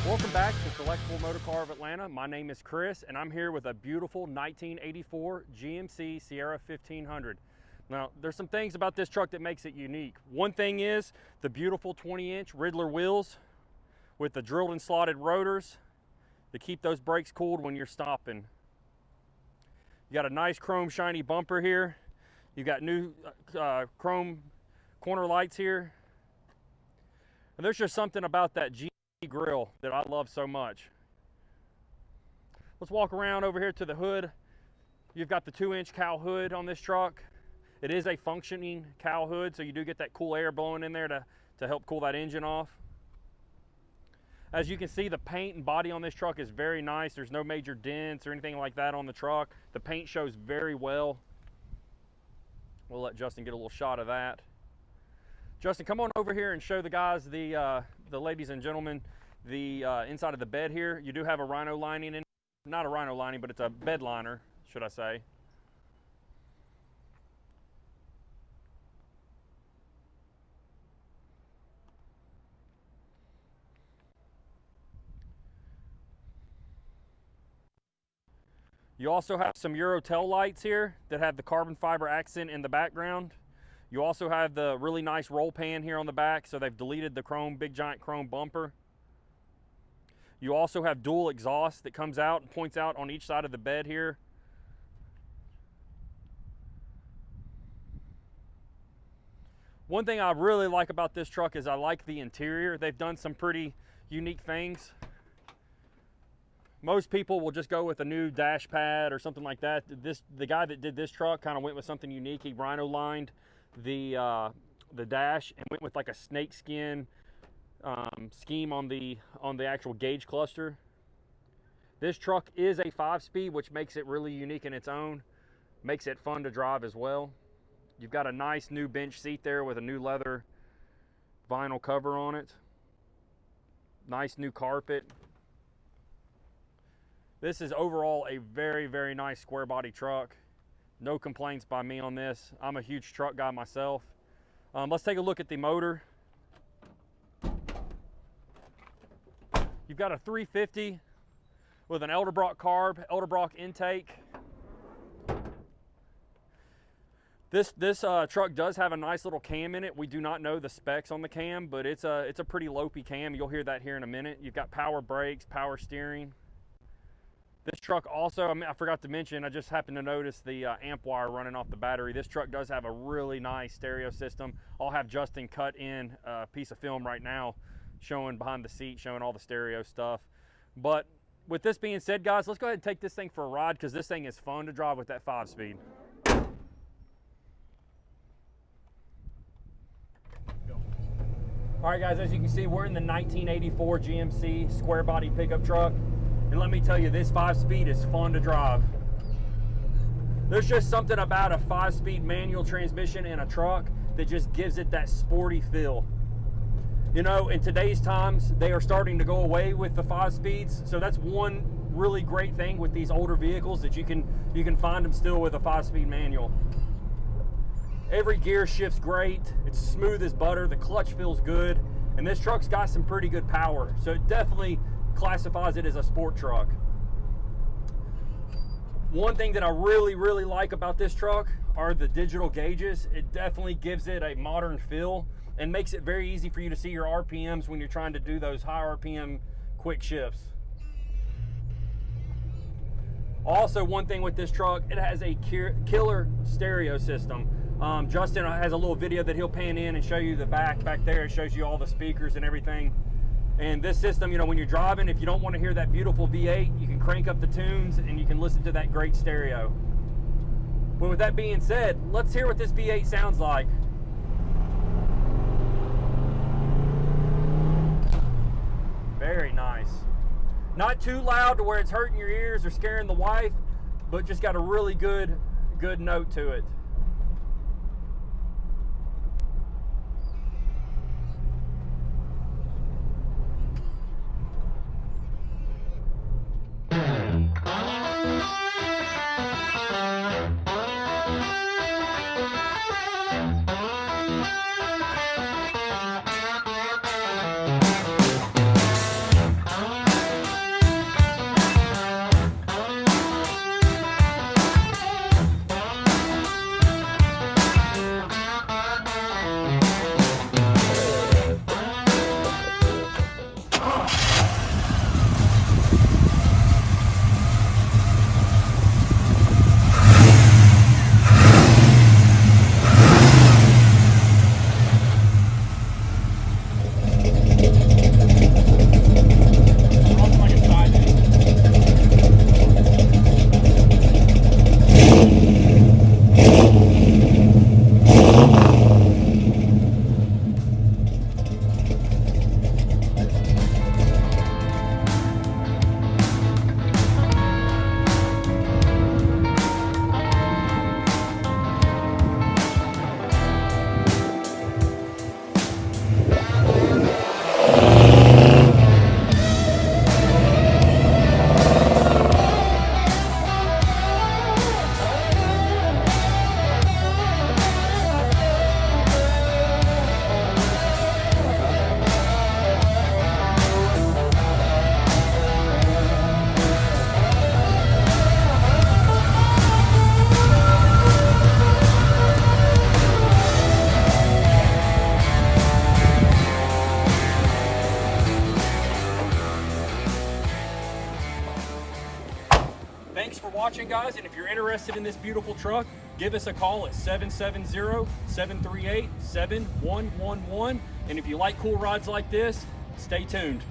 Welcome back to Collectible Motorcar of Atlanta. My name is Chris, and I'm here with a beautiful 1984 GMC Sierra 1500. Now, there's some things about this truck that makes it unique. One thing is the beautiful 20-inch Ridler wheels with the drilled and slotted rotors to keep those brakes cooled when you're stopping. You got a nice chrome shiny bumper here. You got new chrome corner lights here. And there's just something about that grille that I love so much. Let's walk around over here to the hood. You've got the 2-inch cowl hood on this truck. It is a functioning cowl hood, so you do get that cool air blowing in there to help cool that engine off. As you can see, the paint and body on this truck is very nice. There's no major dents or anything like that on the truck. The paint shows very well. We'll let Justin get a little shot of that. Justin, come on over here and show the guys, the ladies and gentlemen, the inside of the bed here. You do have a rhino lining in, not a rhino lining, but it's a bed liner, should I say. You also have some Euro tail lights here that have the carbon fiber accent in the background. You also have the really nice roll pan here on the back, so they've deleted the chrome, big giant chrome bumper. You also have dual exhaust that comes out and points out on each side of the bed here. One thing I really like about this truck is I like the interior. They've done some pretty unique things. Most people will just go with a new dash pad or something like that. The guy that did this truck kind of went with something unique. He rhino lined the dash and went with like a snake skin scheme on the actual gauge cluster. This truck is a 5-speed, which makes it really unique in its own. Makes it fun to drive as well. You've got a nice new bench seat there with a new leather vinyl cover on it. Nice new carpet. This is overall a very, very nice square body truck. No complaints by me on this. I'm a huge truck guy myself. Let's take a look at the motor. You've got a 350 with an Edelbrock carb, Edelbrock intake. This truck does have a nice little cam in it. We do not know the specs on the cam, but it's a pretty lopey cam. You'll hear that here in a minute. You've got power brakes, power steering. This truck also, I forgot to mention, I just happened to notice the amp wire running off the battery. This truck does have a really nice stereo system. I'll have Justin cut in a piece of film right now showing behind the seat, showing all the stereo stuff. But with this being said, guys, let's go ahead and take this thing for a ride because this thing is fun to drive with that 5-speed. All right, guys, as you can see, we're in the 1984 GMC Squarebody pickup truck. And let me tell you, this 5-speed is fun to drive. There's just something about a 5-speed manual transmission in a truck that just gives it that sporty feel. You know, in today's times, they are starting to go away with the 5-speeds. So that's one really great thing with these older vehicles, that you can find them still with a 5-speed manual. Every gear shifts great. It's smooth as butter. The clutch feels good. And this truck's got some pretty good power. So it definitely classifies it as a sport truck. One thing that I really, really like about this truck are the digital gauges. It definitely gives it a modern feel and makes it very easy for you to see your RPMs when you're trying to do those high RPM quick shifts. Also, one thing with this truck, it has a killer stereo system. Justin has a little video that he'll pan in and show you the back there. It shows you all the speakers and everything. And this system, you know, when you're driving, if you don't want to hear that beautiful V8, you can crank up the tunes and you can listen to that great stereo. But with that being said, let's hear what this V8 sounds like. Very nice. Not too loud to where it's hurting your ears or scaring the wife, but just got a really good note to it. Thanks for watching, guys, and if you're interested in this beautiful truck, give us a call at 770-738-7111. And if you like cool rides like this, stay tuned.